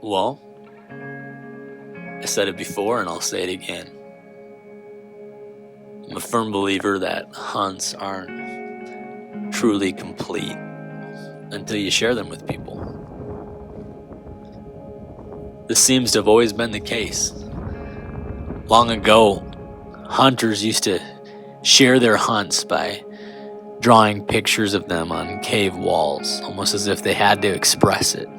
Well, I said it before and I'll say it again. I'm a firm believer that hunts aren't truly complete until you share them with people. This seems to have always been the case. Long ago, hunters used to share their hunts by drawing pictures of them on cave walls, almost as if they had to express it.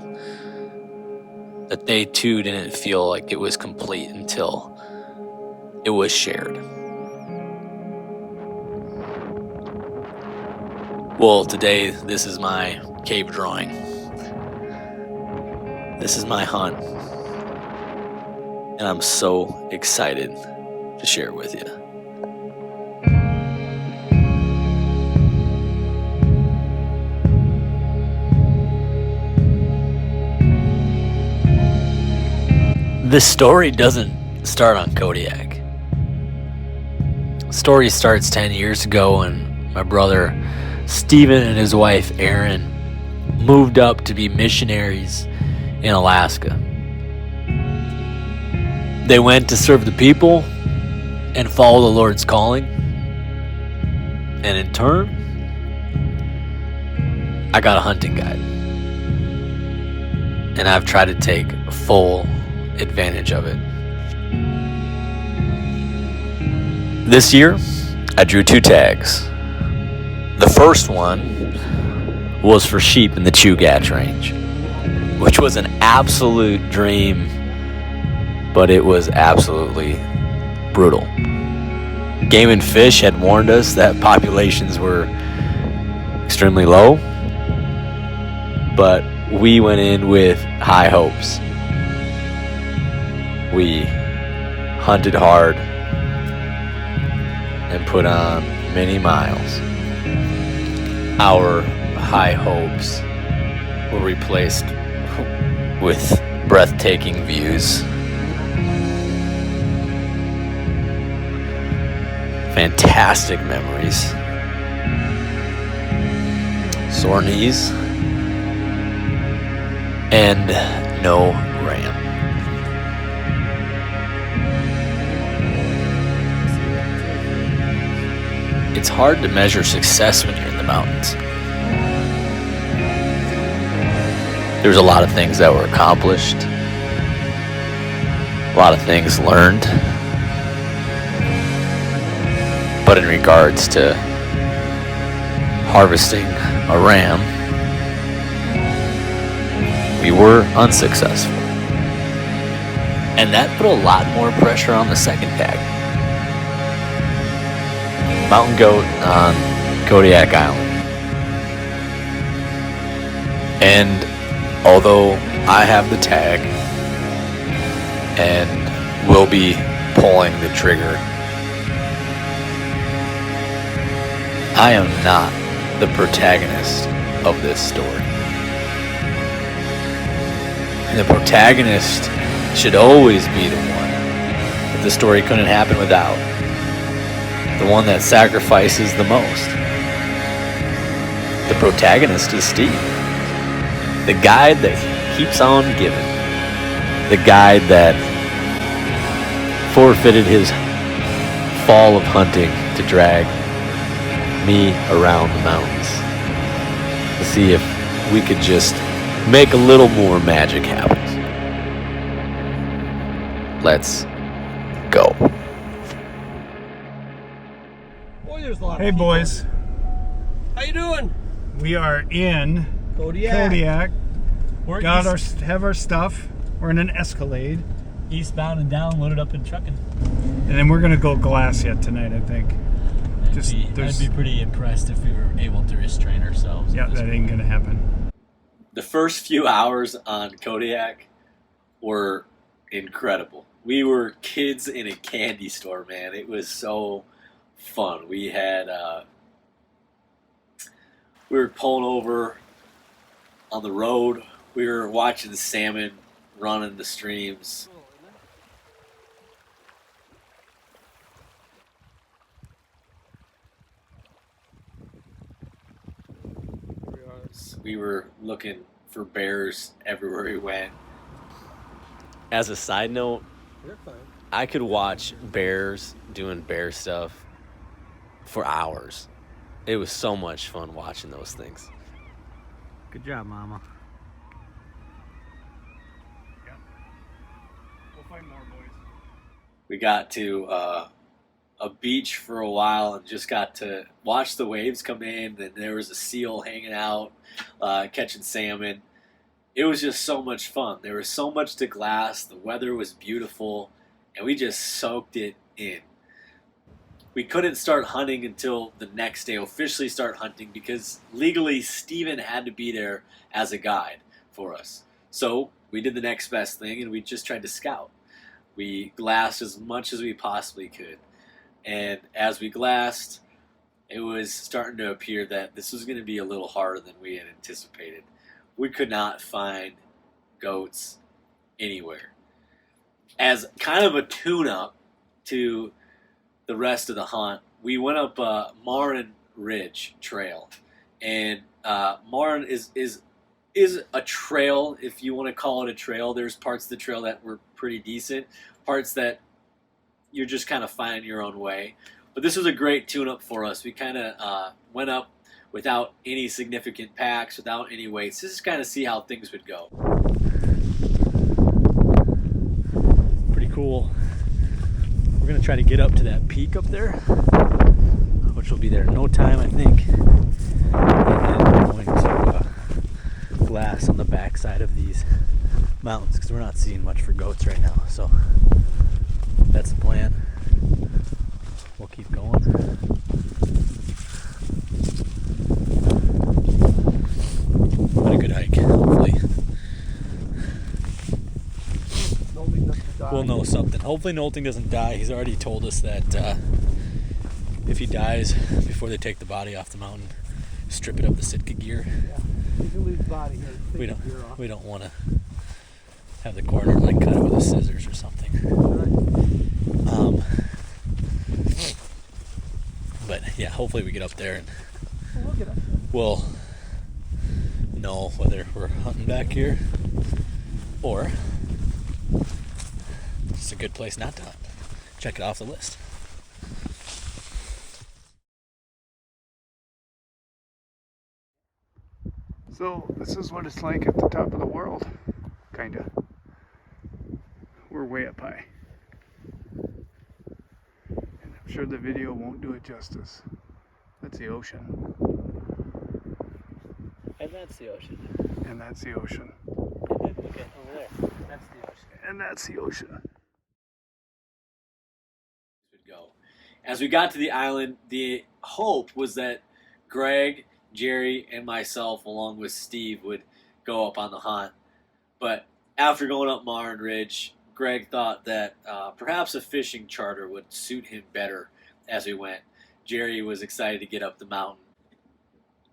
That they too didn't feel like it was complete until it was shared. Well, today this is my cave drawing. This is my hunt. And I'm so excited to share it with you. This story doesn't start on Kodiak. The story starts 10 years ago when my brother Steven and his wife Erin moved up to be missionaries in Alaska. They went to serve the people and follow the Lord's calling. And in turn, I got a hunting guide. And I've tried to take full advantage of it. This year, I drew 2 tags. The first one was for sheep in the Chugach Range, which was an absolute dream, but it was absolutely brutal. Game and Fish had warned us that populations were extremely low, but we went in with high hopes. We hunted hard and put on many miles. Our high hopes were replaced with breathtaking views. Fantastic memories. Sore knees. And no ram. It's hard to measure success when you're in the mountains. There's a lot of things that were accomplished, a lot of things learned, but in regards to harvesting a ram, we were unsuccessful. And that put a lot more pressure on the second tag. Mountain goat on Kodiak Island. And although I have the tag and will be pulling the trigger, I am not the protagonist of this story. And the protagonist should always be the one that the story couldn't happen without. The one that sacrifices the most. The protagonist is Steve. The guide that keeps on giving. The guide that forfeited his fall of hunting to drag me around the mountains to see if we could just make a little more magic happen. Let's go. Hey boys, how you doing? we are in Kodiak. We're have our stuff. We're in an Escalade, Eastbound and down, loaded up in trucking. and then we're gonna go Glacier tonight, I think. I'd be pretty impressed if we were able to restrain ourselves. Yeah, that ain't gonna happen. The first few hours on Kodiak were incredible. We were kids in a candy store, man. It was so fun. We were pulling over on the road. We were watching the salmon run in the streams. We were looking for bears everywhere we went. As a side note, They're fine. I could watch bears doing bear stuff for hours. It was so much fun watching those things. Good job, Mama. Yeah. We'll find more, boys. We got to a beach for a while and just got to watch the waves come in. And there was a seal hanging out, catching salmon. It was just so much fun. There was so much to glass. The weather was beautiful, and we just soaked it in. We couldn't start hunting until the next day, officially start hunting, because legally Steven had to be there as a guide for us. So we did the next best thing, and we just tried to scout. We glassed as much as we possibly could. And as we glassed, it was starting to appear that this was going to be a little harder than we had anticipated. We could not find goats anywhere. As kind of a tune-up to the rest of the hunt, we went up Marin Ridge Trail. And Marin is a trail, if you want to call it a trail. There's parts of the trail that were pretty decent, parts that you're just kind of finding your own way. But this was a great tune-up for us. We kind of went up without any significant packs, without any weights, just to kind of see how things would go. Pretty cool. We're going to try to get up to that peak up there, which will be there in no time, I think. And then we're going to glass on the backside of these mountains, because we're not seeing much for goats right now. So that's the plan. We'll keep going. What a good hike, hopefully. We'll know something. Hopefully Nolting doesn't die. He's already told us that if he dies before they take the body off the mountain, strip it of the Sitka gear. Yeah. You can lose body here. We don't want to have the coroner like cut it with a scissors or something. But yeah, hopefully we get up there and We'll get up there. we'll know whether we're hunting back here or it's a good place not to hunt. Check it off the list. So this is what it's like at the top of the world, kinda. We're way up high. And I'm sure the video won't do it justice. That's the ocean. And that's the ocean. And that's the ocean. And then, okay, over there. That's the ocean. And that's the ocean. Go. As we got to the island, the hope was that Greg, Jerry, and myself, along with Steve, would go up on the hunt. But after going up Marin Ridge, Greg thought that perhaps a fishing charter would suit him better as we went. Jerry was excited to get up the mountain.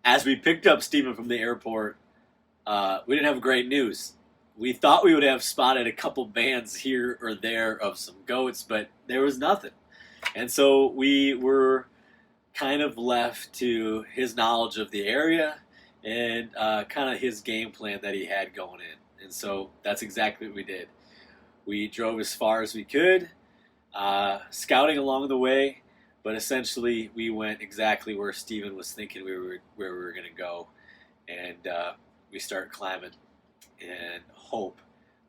As we picked up Stephen from the airport, we didn't have great news. We thought we would have spotted a couple bands here or there of some goats, but there was nothing. And so we were kind of left to his knowledge of the area and kind of his game plan that he had going in. And so that's exactly what we did. We drove as far as we could, scouting along the way, but essentially we went exactly where Steven was thinking where we were going to go. And we started climbing and hope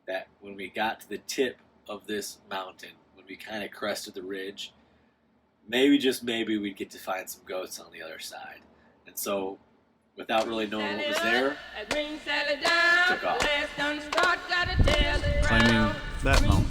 that when we got to the tip of this mountain, when we kind of crested the ridge, maybe, just maybe, we'd get to find some goats on the other side. And so, without really knowing what was there, took off. Climbing that mountain.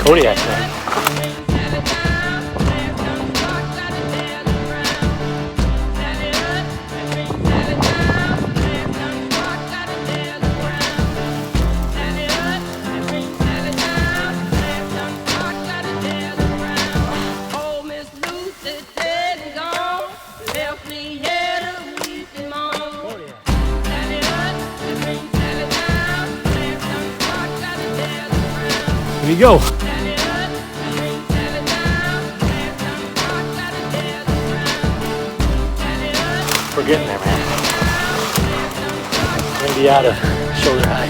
Kodiak thing. Here we go. We're getting there, man. We're gonna be out of shoulder high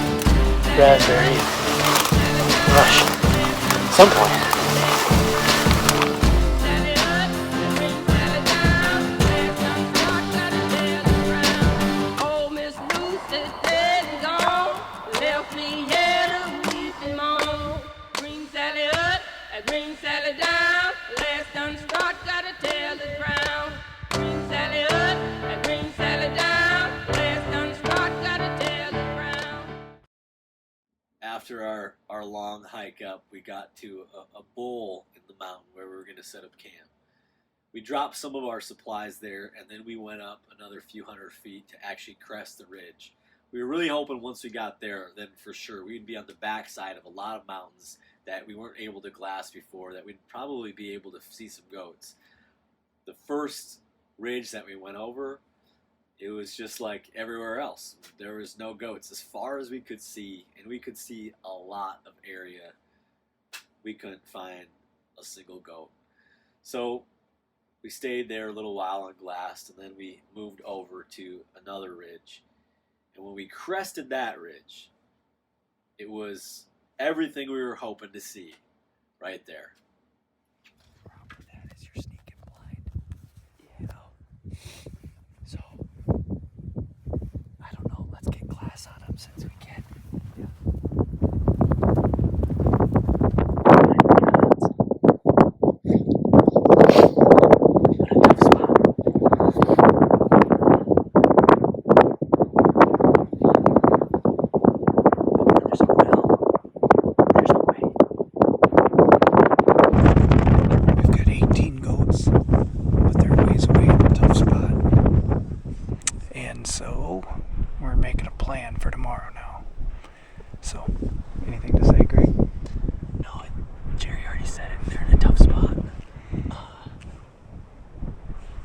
raspberry rush at some point. After our long hike up, we got to a bowl in the mountain where we were going to set up camp. We dropped some of our supplies there, and then we went up another few hundred feet to actually crest the ridge. We were really hoping once we got there, then for sure we'd be on the backside of a lot of mountains that we weren't able to glass before, that we'd probably be able to see some goats. The first ridge that we went over, it was just like everywhere else. There was no goats as far as we could see, and we could see a lot of area. We couldn't find a single goat. So we stayed there a little while and glassed, and then we moved over to another ridge. And when we crested that ridge, it was everything we were hoping to see right there. Robert, that is your sneaking blind. Yeah. So, I don't know. Let's get glass on him since we can. Yeah. We've got 18 goats, but they're ways away in a tough spot. And so we're making a plan for tomorrow now. So, anything to say, Greg? No, Jerry already said it. They're in a tough spot.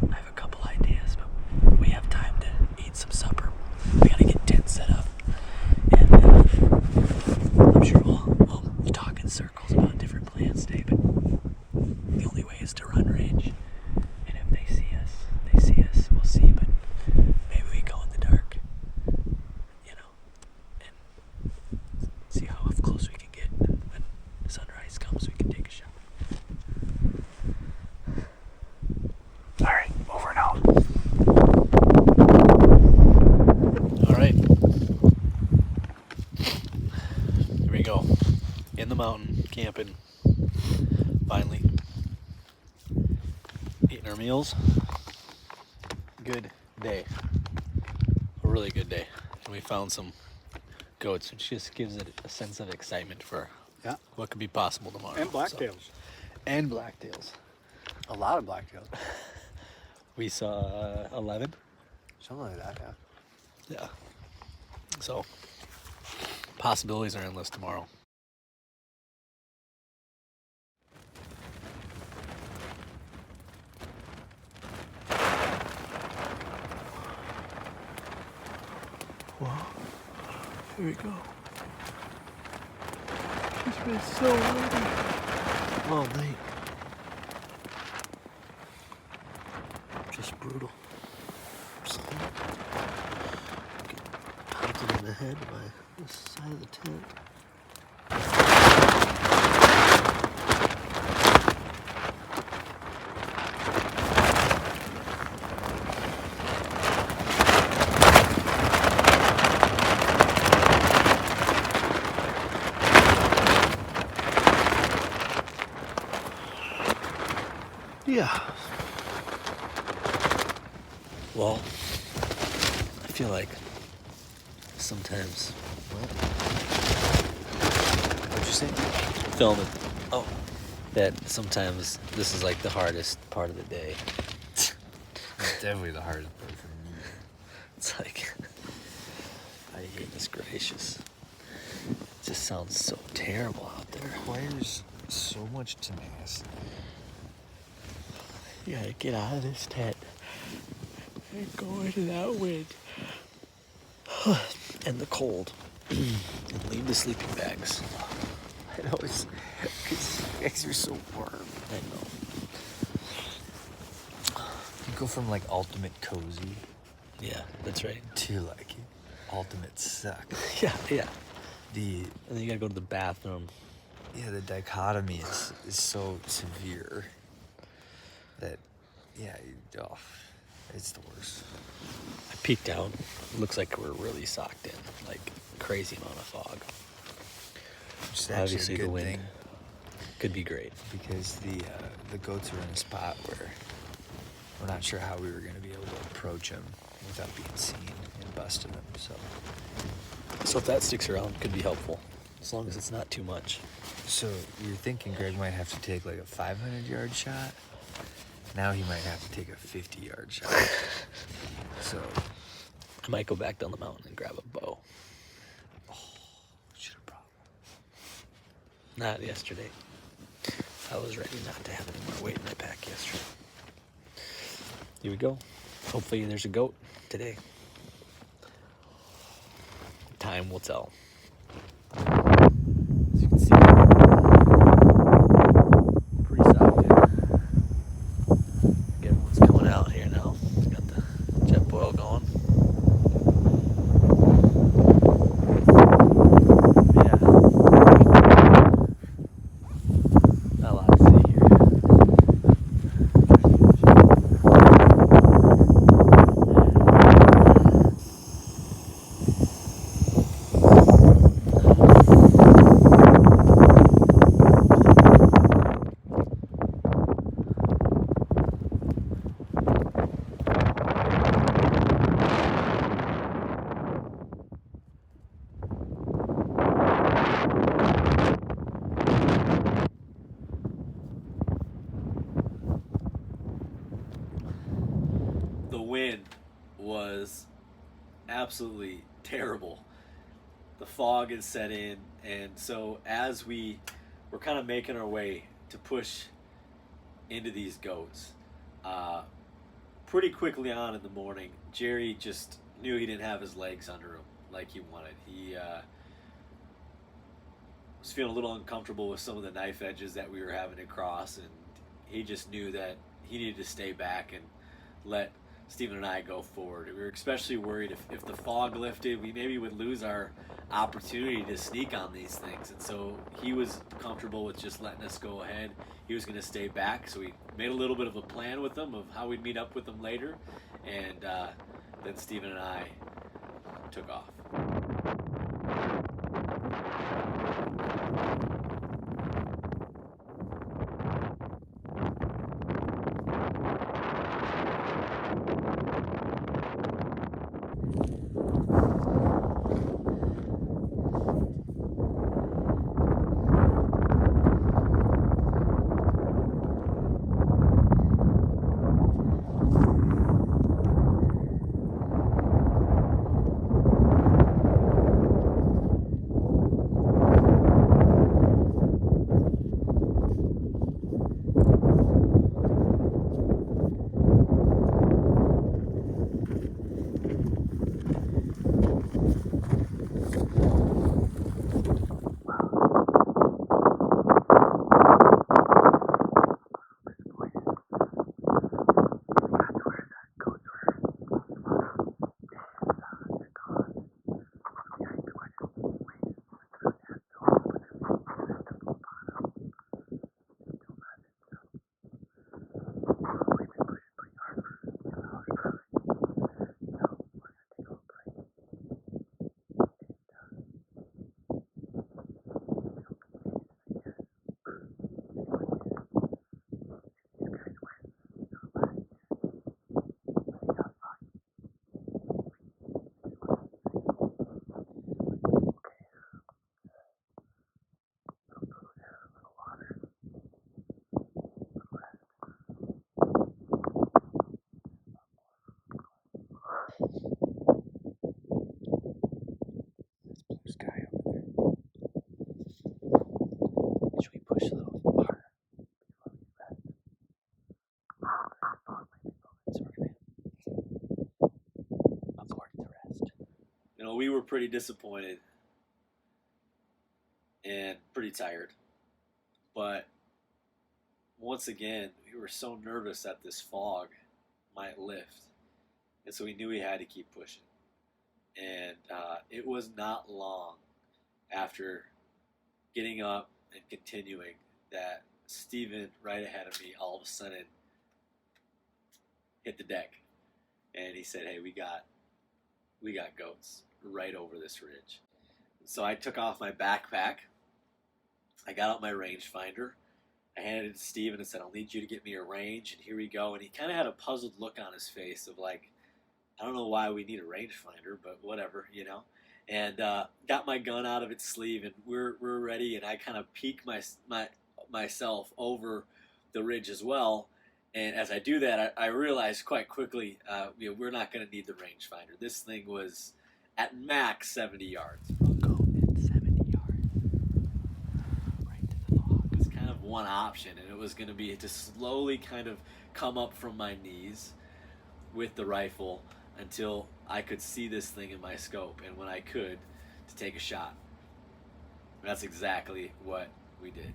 I have a couple ideas, but we have time to eat some supper. We gotta get tents set up. And I'm sure we'll talk in circles about different plans today, but the only way is to run range. And if they see us, we'll see, but maybe we go in the dark, you know, and see how close we can get. When sunrise comes, we can take a shot. All right, over and out. All right. Here we go. In the mountain, camping. Finally. Eating our meals. Good day. A really good day. And we found some goats, which just gives it a sense of excitement for what could be possible tomorrow. And blacktails. And blacktails. A lot of blacktails. We saw 11. Something like that, yeah. Yeah. So, possibilities are endless tomorrow. Well, here we go. It's been so windy all night. Just brutal. So, get pounded in the head by this side of the tent. Yeah. Well, I feel like sometimes, What'd you say? filming. Oh, that sometimes this is like the hardest part of the day. It's definitely the hardest part for me. It's like, my goodness gracious. It just sounds so terrible out It there. requires so much tenacity. You gotta get out of this tent and go into that wind and the cold and leave the sleeping bags. I know it's because bags are so warm. I know. You go from like ultimate cozy Yeah, that's right. to like ultimate suck. Yeah, yeah. The And then you gotta go to the bathroom. the dichotomy is so severe that it's the worst. I peeked out. Looks like we're really socked in. Like crazy amount of fog. Which is actually Obviously a the good wind thing could be great. because the goats are in a spot where we're not sure how we were going to be able to approach them without being seen and busting them. So if that sticks around, it could be helpful. As long as it's not too much. So you're thinking Greg might have to take like a 500-yard shot. Now he might have to take a 50-yard shot. So I might go back down the mountain and grab a bow. should have brought Not yesterday. I was ready not to have any more weight in my pack yesterday. Here we go. Hopefully there's a goat today. Time will tell. As you can see, pretty socked in. Everyone's coming out here now. Got the jet boil going. Yeah. Not a lot to see here. The wind was absolutely terrible. The fog had set in, and so as we were kind of making our way to push into these goats, pretty quickly on in the morning, Jerry just knew he didn't have his legs under him like he wanted. He was feeling a little uncomfortable with some of the knife edges that we were having to cross, and he just knew that he needed to stay back and let Stephen and I go forward. We were especially worried if the fog lifted, we maybe would lose our opportunity to sneak on these things. And so he was comfortable with just letting us go ahead. He was going to stay back. So we made a little bit of a plan with them of how we'd meet up with them later. And then Stephen and I took off. we were pretty disappointed and pretty tired. But once again, we were so nervous that this fog might lift. And so we knew we had to keep pushing. And it was not long after getting up and continuing that Steven, right ahead of me, all of a sudden hit the deck. And he said, hey, we got goats right over this ridge. So I took off my backpack. I got out my rangefinder. I handed it to Steven and said, I'll need you to get me a range, and here we go. And he kind of had a puzzled look on his face of like, I don't know why we need a rangefinder, but whatever, you know. And got my gun out of its sleeve, and we're ready. And I kind of peek myself over the ridge as well. And as I do that, I realized quite quickly, we're not going to need the rangefinder. This thing was at max 70 yards. Go at 70 yards. Right to the log. It's kind of one option, and it was going to be to slowly kind of come up from my knees with the rifle until I could see this thing in my scope, and when I could, to take a shot. That's exactly what we did.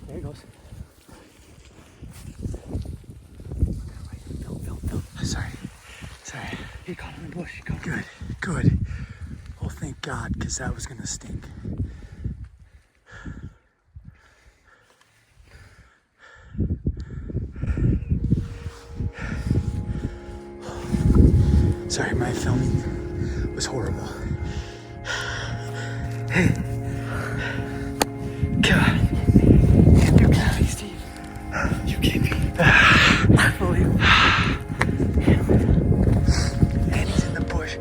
There he goes. Sorry. He caught him in the bush. Good. Oh, thank God, because that was going to stink. Sorry, my filming was horrible. God. You got me, Steve. You gave me. Unbelievable. And he's in the bush.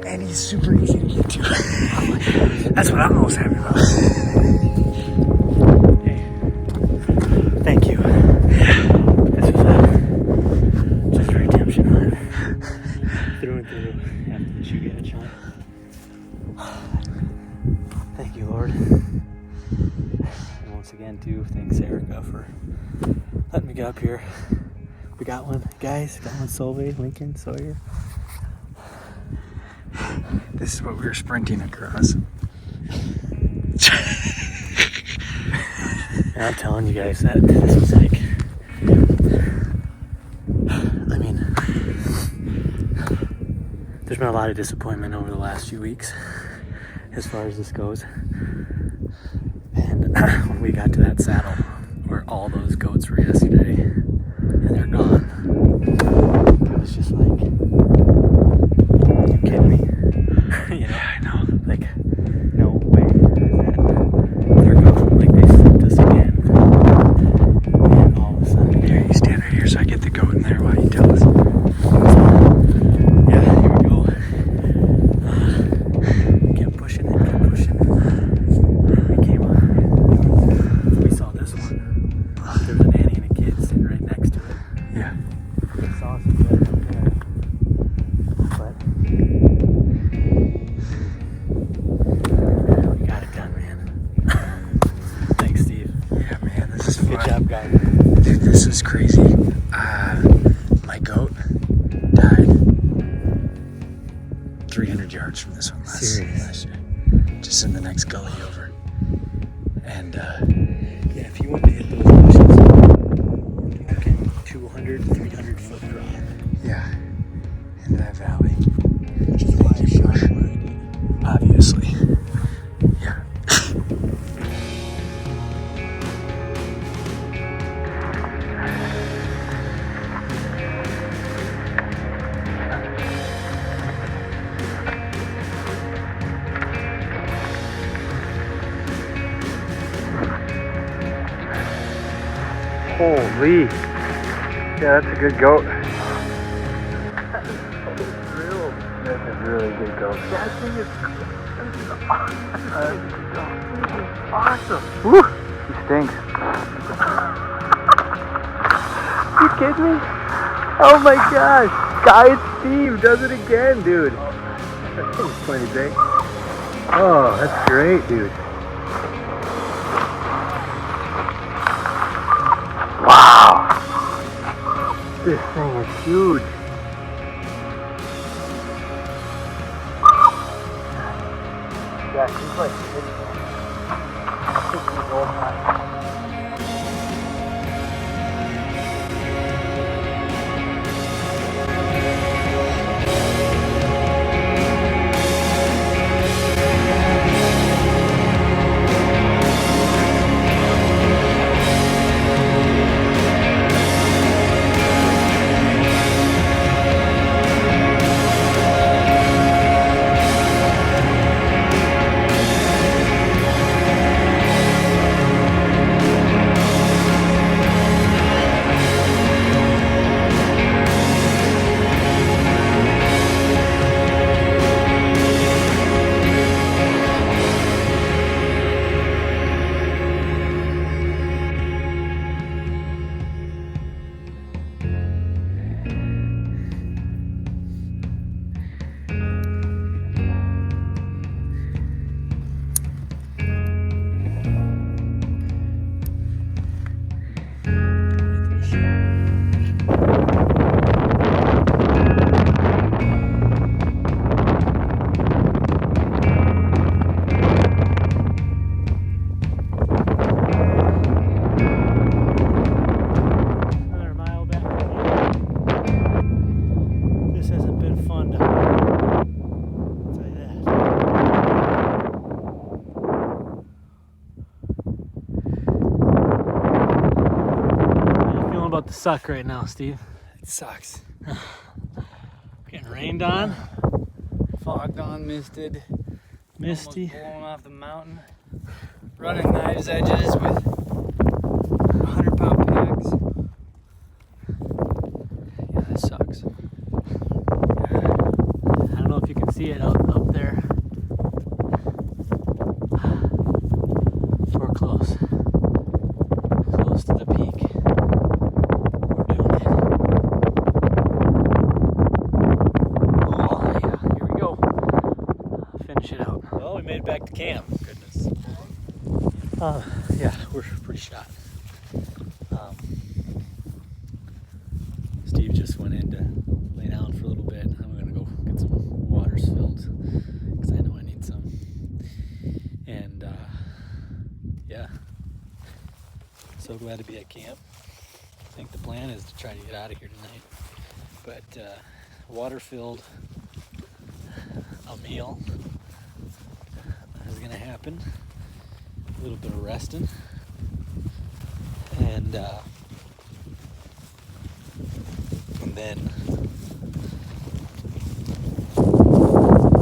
And he's super easy to get to. That's what I'm most happy about. Hey. Thank you. This was just a redemption hunt. Through and through after the shoe got shot. Thank you, Lord. And once again, too, thanks Erica for letting me get up here. We got one, guys. Got one, Solveig, Lincoln, Sawyer. This is what we were sprinting across. And I'm telling you guys that this was like, I mean, there's been a lot of disappointment over the last few weeks as far as this goes. And when we got to that saddle where all those goats were yesterday and they're gone, I was just like, are you kidding me? You know, I know. like, no way that they're gone. Like, they slipped us again. And all of a sudden, Here, you stand right here so I get the goat in there while you tell us. yeah, here we go. Kept pushing it, kept pushing it. We came on. We saw this one. There was a nanny and a kid sitting right next to it. Yeah. We saw some good up there. But we got it done, man. Thanks, Steve. Yeah, man, this is fun. Good job, guys. Dude, this is crazy. My goat died 300 yards from this one last year. Just in the next gully over. And, Yeah, if you want to hit those bushes, you're looking 200, 300 foot drop. yeah, into that valley. Which is why I shot it where I did. Obviously. Yeah. Holy. Yeah, that's a good goat. That's a really good goat. That thing is awesome. Woo! He stinks. You kidding me? Oh my gosh! Guy Steve does it again, dude. That thing's plenty big. Oh, that's great, dude. Wow! This thing is huge. Yeah, she's like 6 years old now. The suck right now, Steve. It sucks. Getting rained on, Fogged on, misted, misty. almost blowing off the mountain. Running knives edges with 100-pound packs. Yeah, that sucks. I don't know if you can see it up there. We're close. Close to the peak. Back to camp. Goodness. Yeah, we're pretty shot. Steve just went in to lay down for a little bit. I'm gonna go get some waters filled because I know I need some. And yeah, so glad to be at camp. I think the plan is to try to get out of here tonight. But water filled, a meal is gonna happen, a little bit of resting, and then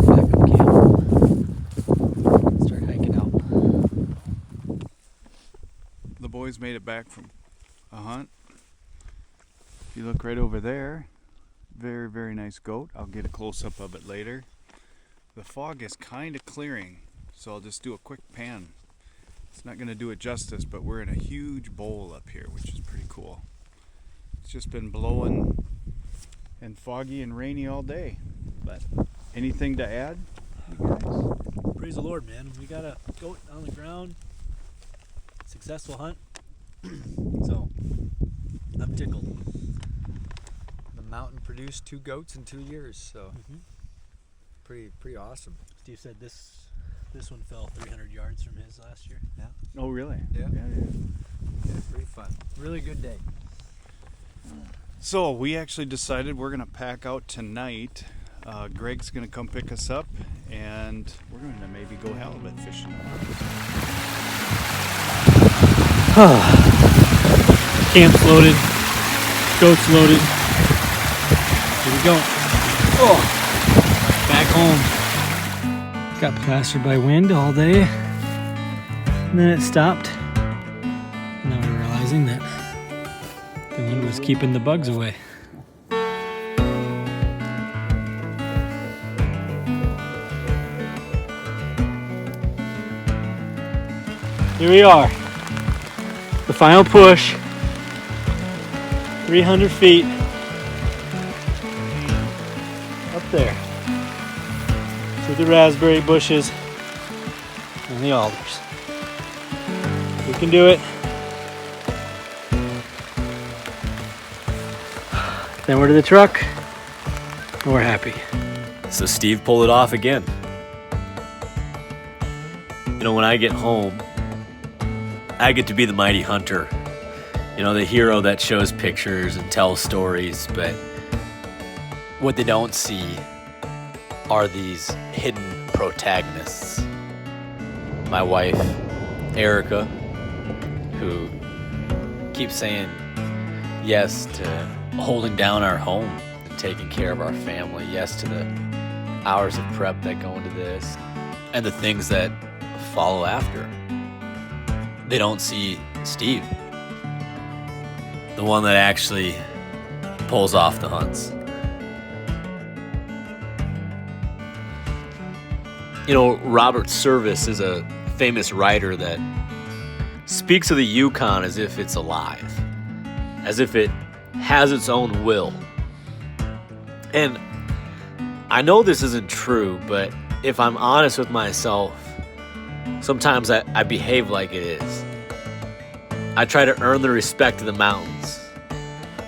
back up camp, start hiking out. The boys made it back from a hunt. If you look right over there, very, very nice goat. I'll get a close-up of it later. The fog is kind of clearing, so I'll just do a quick pan. It's not going to do it justice, but we're in a huge bowl up here, which is pretty cool. It's just been blowing and foggy and rainy all day. But anything to add, you guys? Praise the Lord, man. We got a goat on the ground. Successful hunt. So I'm tickled. The mountain produced 2 goats in 2 years, so pretty awesome. Steve said this one fell 300 yards from his last year. Yeah. Oh, really? Yeah, pretty fun. Really good day. So we actually decided we're going to pack out tonight. Greg's going to come pick us up, and we're going to maybe go halibut fishing. Camp's loaded, goats loaded. Here we go. Back home. Got plastered by wind all day, and then it stopped. And now we're realizing that Just keeping the bugs away. Here we are. The final push. 300 feet. Up there. Through the raspberry bushes and the alders. We can do it. Then we're to the truck, and we're happy. So Steve pulled it off again. You know, when I get home, I get to be the mighty hunter. You know, the hero that shows pictures and tells stories, but what they don't see are these hidden protagonists. My wife, Erica, who keeps saying yes to holding down our home and taking care of our family, yes to the hours of prep that go into this, and the things that follow after. They don't see Steve, the one that actually pulls off the hunts. You know, Robert Service is a famous writer that speaks of the Yukon as if it's alive, as if it has its own will. And I know this isn't true, but if I'm honest with myself, sometimes I behave like it is. I try to earn the respect of the mountains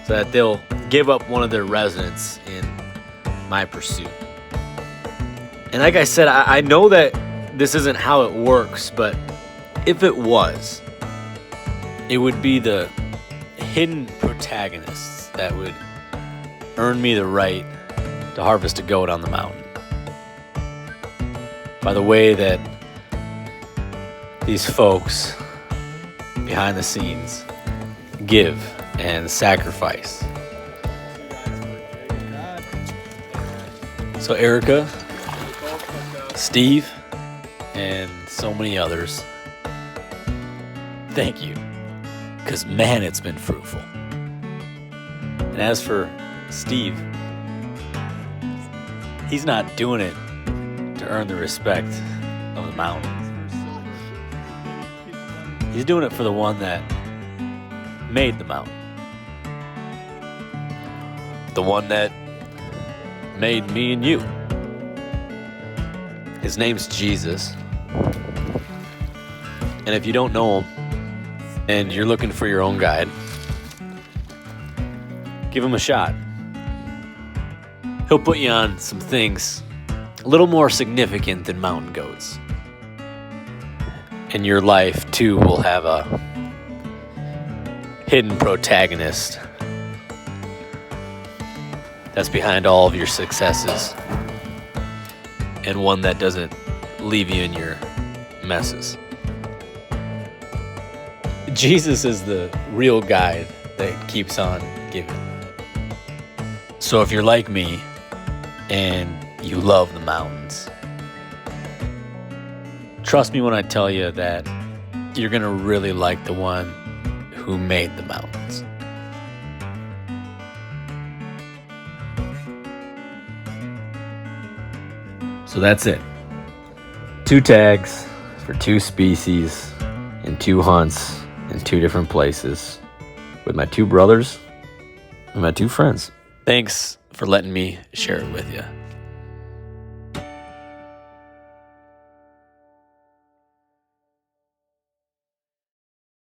so that they'll give up one of their residents in my pursuit. And like I said, I know that this isn't how it works, but if it was, it would be the hidden protagonists that would earn me the right to harvest a goat on the mountain. By the way that these folks behind the scenes give and sacrifice. So Erica, Steve, and so many others, thank you, because man, it's been fruitful. And as for Steve, he's not doing it to earn the respect of the mountain. He's doing it for the one that made the mountain. The one that made me and you. His name's Jesus. And if you don't know him and you're looking for your own guide, give him a shot. He'll put you on some things a little more significant than mountain goats. And your life, too, will have a hidden protagonist that's behind all of your successes, and one that doesn't leave you in your messes. Jesus is the real guide that keeps on giving. So if you're like me and you love the mountains, trust me when I tell you that you're going to really like the one who made the mountains. So that's it. 2 tags for 2 species and 2 hunts in 2 different places with my 2 brothers and my 2 friends. Thanks for letting me share it with you.